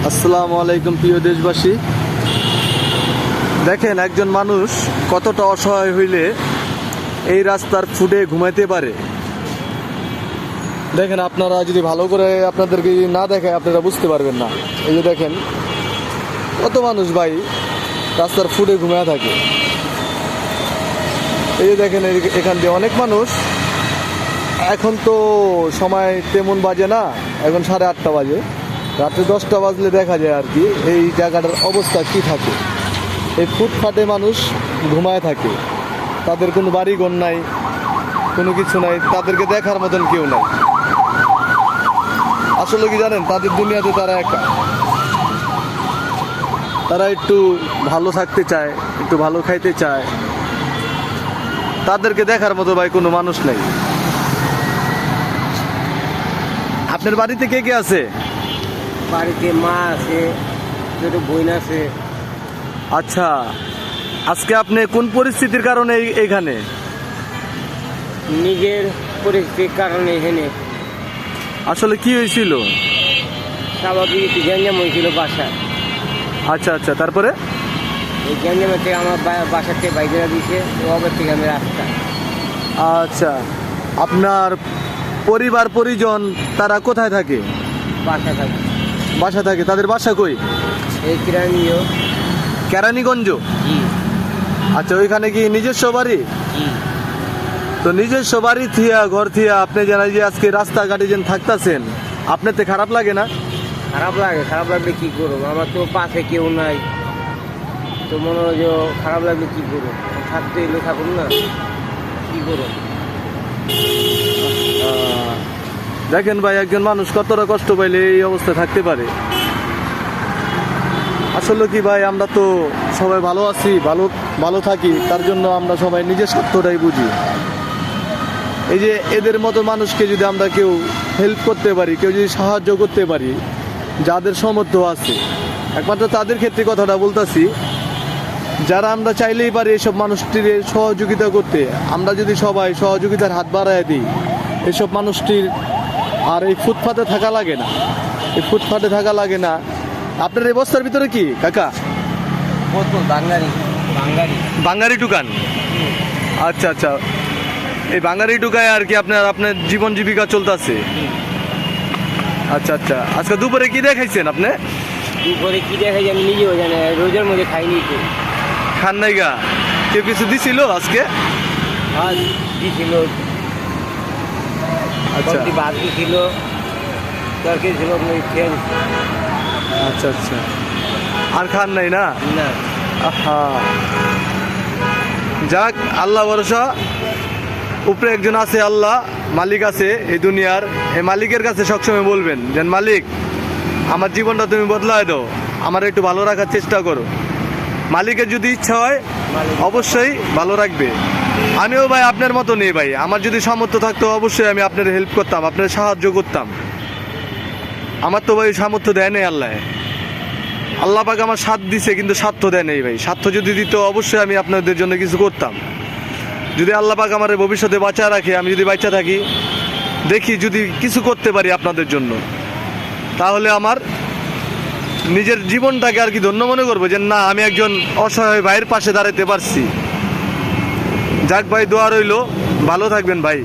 আসসালামু আলাইকুম প্রিয় দেশবাসী। দেখেন একজন মানুষ কতটা অসহায় হইলে এই রাস্তার ফুটে ঘুমাইতে পারে। দেখেন আপনারা যদি ভালো করে আপনাদেরকে না দেখায় আপনারা বুঝতে পারবেন না। এই যে দেখেন কত মানুষ ভাই রাস্তার ফুটে ঘুমায় থাকে। এই যে দেখেন এখান দিয়ে অনেক মানুষ, এখন তো সময় তেমন বাজে না, এখন 8:30 বাজে, রাত্রে 10টা বাজলে দেখা যায় আর কি এই জায়গাটার অবস্থা কি থাকে। এই ফুটপাতে মানুষ ঘুমায় থাকে, তাদের কোনো বাড়িঘর নাই, কোনো কিছু নাই, তাদেরকে দেখার মতন কেউ নাই। আসলে কি জানেন, তাদের দুনিয়াতে তারা একা, তারা একটু ভালো থাকতে চায়, একটু ভালো খাইতে চায়, তাদেরকে দেখার মতো ভাই কোনো মানুষ নেই। আপনার বাড়িতে কে কে আছে? বাড়িতে মা আছে, ছোট বোন আছে। আচ্ছা, আজকে আপনি কোন পরিস্থিতির কারণে এইখানে? নিজের পরিস্থিতির কারণে এখানে। আসলে কি হয়েছিল? স্বাভাবিক একটু গ্যাঞ্জাম হয়েছিল বাসায়। আচ্ছা আচ্ছা, তারপরে? এই গ্যাঞ্জামের থেকে আমার বাসার থেকে বাইরে দিয়েছে, ওবার থেকে আমি রাস্তা। আচ্ছা, আপনার পরিবার পরিজন তারা কোথায় থাকে? বাসা থাকি। বাসা থাকে, তাদের বাসা কই? এই কিরানীয়। কেরানীগঞ্জ? জি আচ্ছা, ওইখানে কি নিজস্ব বাড়ি? জি। তো নিজস্ব বাড়ি থিয়া, ঘর থিয়া আপনি জানাই যে আজকে রাস্তাঘাটে যেন থাকতেছেন, আপনার তো খারাপ লাগে না? খারাপ লাগে, খারাপ লাগলে কী করবো, আমার তো পাশে কেউ নাই, তো মনে হয় যে খারাপ লাগলে কী করবো, থাকতে এলে থাকুন না, কী করবো। দেখেন ভাই, একজন মানুষ কতটা কষ্ট পাইলে এই অবস্থায় থাকতে পারে। আসলে কি ভাই, আমরা তো সবাই ভালো আছি, ভালো ভালো থাকি, তার জন্য আমরা সবাই নিজের স্বার্থটাই বুঝি। এই যে এদের মতো মানুষকে যদি আমরা কেউ হেল্প করতে পারি, কেউ যদি সাহায্য করতে পারি, যাদের সামর্থ্য আছে, একমাত্র তাদের ক্ষেত্রে কথাটা বলতেছি, যারা আমরা চাইলেই পারি এসব মানুষটির সহযোগিতা করতে, আমরা যদি সবাই সহযোগিতার হাত বাড়ায় দিই, এসব মানুষটির আর এই ফুটপাতে থাকা লাগে না, এই ফুটপাতে থাকা লাগে না। আপনার এই বস্তার ভিতরে কি কাকা? বোতল বাঙালি। বাঙালি বাঙালি দোকান? আচ্ছা আচ্ছা, এই বাঙালি ঢুকায় আর কি আপনার আপনার জীবন জীবিকা চলতেছে? আচ্ছা আচ্ছা, আজকে দুপুরে কি দেখাইছেন আপনি? দুপুরে কি দেখাই আমি নিজেও জানি, রোজার মধ্যে খাইনি তো। খান নাই গা? কেউ কিছু দিছিল আজকে? ভাত দিছিল, আচ্ছা ভাত দিছিল, তরকারি ছিল, খেয়ে নিচ্ছি। আচ্ছা আচ্ছা, আর খান নাই না? না। আহা, যাক, আল্লাহ ভরসা, উপরে একজন আছে, আল্লাহ মালিক আছে এই দুনিয়ার। এই মালিকের কাছে সবসময় বলবেন যে মালিক, আমার জীবনটা তুমি বদলায় দাও, আমার একটু ভালো রাখার চেষ্টা করো। মালিকের যদি ইচ্ছা হয় অবশ্যই ভালো রাখবে। আমিও ভাই আপনার মতো নেই ভাই, আমার যদি সামর্থ্য থাকতো অবশ্যই আমি আপনার হেল্প করতাম, আপনার সাহায্য করতাম। আমার তো ভাই সামর্থ্য দেয় নেই আল্লাহ, আল্লাহ পাক আমার সাথ দিছে কিন্তু স্বার্থ দেয় নেই ভাই। স্বার্থ যদি দিত অবশ্যই আমি আপনাদের জন্য কিছু করতাম। যদি আল্লাহ পাক আমার ভবিষ্যতে বাঁচায় রাখে, আমি যদি বাঁচা থাকি, দেখি যদি কিছু করতে পারি আপনাদের জন্য, তাহলে আমার নিজের জীবনটাকে আর কি ধন্য মনে করবো যে না, আমি একজন অসহায় ভাইয়ের পাশে দাঁড়াতে পারছি। যাক ভাই, দোয়া রইল, ভালো থাকবেন ভাই।